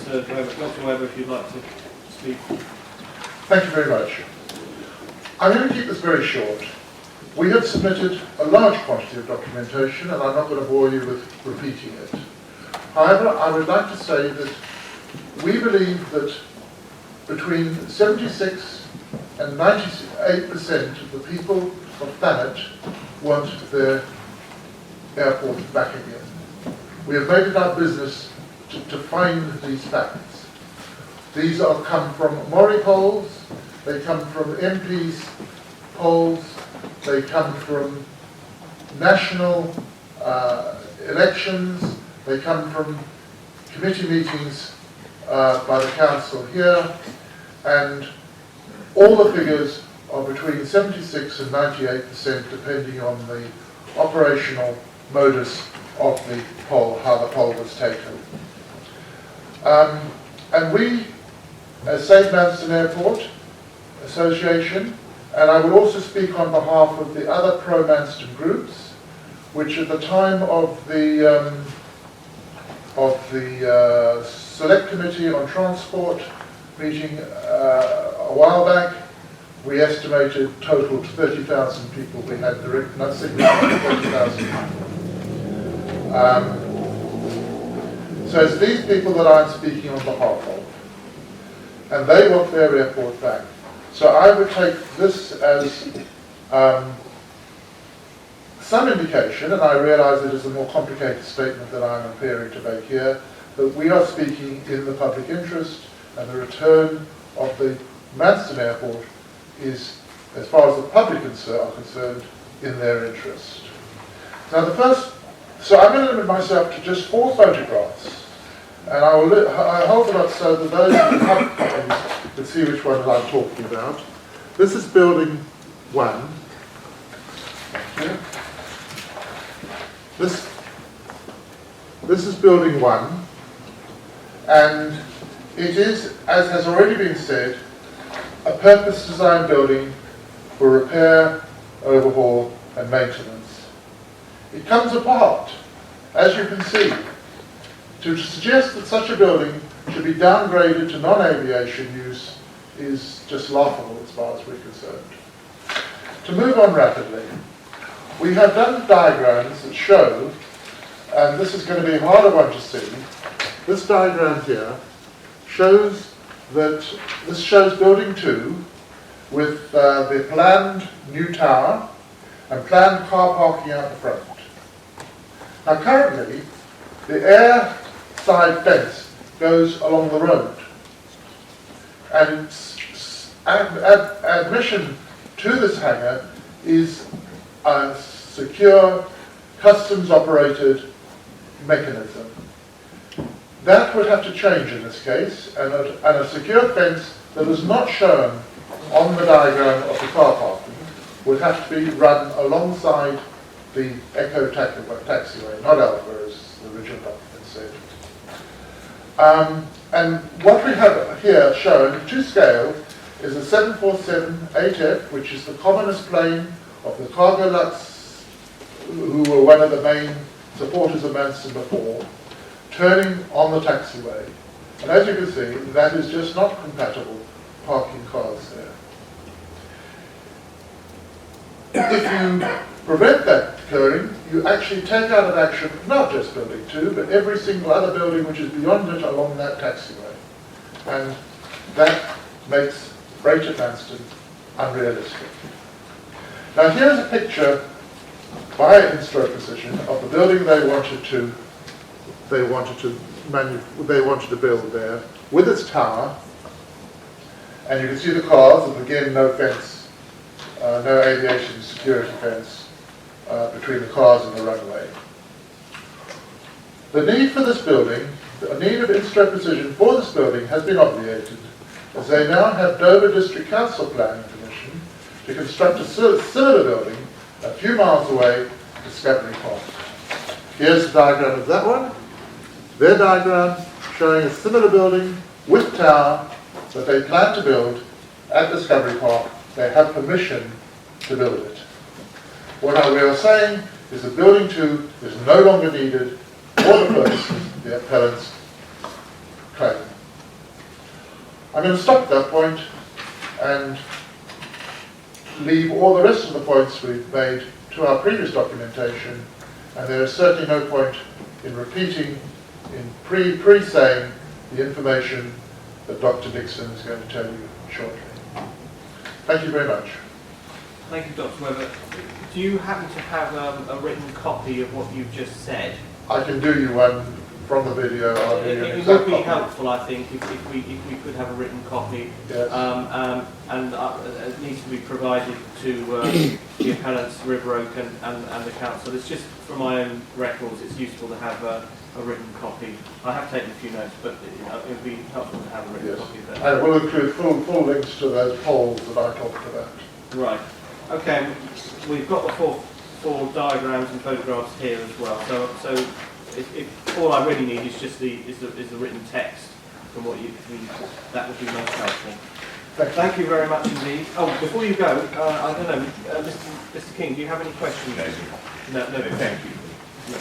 Dr. Webber. Dr. Webber, if you'd like to speak. Thank you very much. I'm going to keep this very short. We have submitted a large quantity of documentation, and I'm not going to bore you with repeating it. However, I would like to say that we believe that between 76 and 98% of the people of Thanet want their airport back again. We have made it our business to find these facts. These come from Mori polls, they come from MPs polls, they come from national elections, they come from committee meetings by the council here, and all the figures are between 76 and 98% depending on the operational modus of the poll, how the poll was taken. And we, as St Manston Airport Association, and I will also speak on behalf of the other pro-Manston groups, which at the time of the Select Committee on Transport meeting a while back, we estimated total to 30,000 people. We had direct, not significant, 30,000 people. So it's these people that I'm speaking on behalf of, and they want their airport back. So I would take this as some indication, and I realise it is a more complicated statement that I'm appearing to make here, that we are speaking in the public interest, and the return of the Manston Airport is, as far as the public are concerned, in their interest. Now so I'm going to limit myself to just 4 photographs, and I hold them up so that those who have copies can see which ones I'm talking about. This is building 1. Thank you. This is building 1, and it is, as has already been said, a purpose-designed building for repair, overhaul and maintenance. It comes apart, as you can see. To suggest that such a building should be downgraded to non-aviation use is just laughable as far as we're concerned. To move on rapidly, we have done diagrams that show, and this is going to be a harder one to see, this diagram here shows that this shows building 2 with the planned new tower and planned car parking out the front. Now currently, the air side fence goes along the road, and admission to this hangar is a secure, customs-operated mechanism. That would have to change in this case, and a secure fence that is not shown on the diagram of the car parking would have to be run alongside the Echo taxiway, not Alpha as the original document said. And what we have here shown to scale is a 747-8F, which is the commonest plane of the Cargo Lux, who were one of the main supporters of Manston before, turning on the taxiway. And as you can see, that is just not compatible parking cars there. If you prevent that occurring, you actually take out of action not just building 2, but every single other building which is beyond it along that taxiway. And that makes freight at Manston unrealistic. Now here's a picture by Instro Precision of the building they wanted to build there with its tower, and you can see the cars, and again no fence, no aviation security fence between the cars and the runway. The need for this building, the need of Instro Precision for this building has been obviated, as they now have Dover District Council planning permission to construct a similar building a few miles away at Discovery Park. Here's the diagram of that one. Their diagram showing a similar building with tower that they plan to build at Discovery Park. They have permission to build it. What we are saying is that building 2 is no longer needed for the purposes the appellants claim. I'm going to stop at that point and leave all the rest of the points we've made to our previous documentation, and there is certainly no point in repeating, in pre-saying the information that Dr. Dixon is going to tell you shortly. Thank you very much. Thank you, Dr. Webber. Do you happen to have a written copy of what you've just said? I can do you one from the video. I'll do you an It exact would be copy. helpful, I think, if we could have a written copy. Yes. And it needs to be provided to the appellants, River Oak and the council. It's just for my own records, it's useful to have a written copy. I have taken a few notes, but it would be helpful to have a written Yes. copy of that. And it will include full links to those polls that I talked about. Right. Okay. We've got the four diagrams and photographs here as well. So if all I really need is just the written text from what you that would be most helpful. Thank you very much indeed. Oh, before you go, I don't know, Mr. King, do you have any questions? No, No, thank you. No.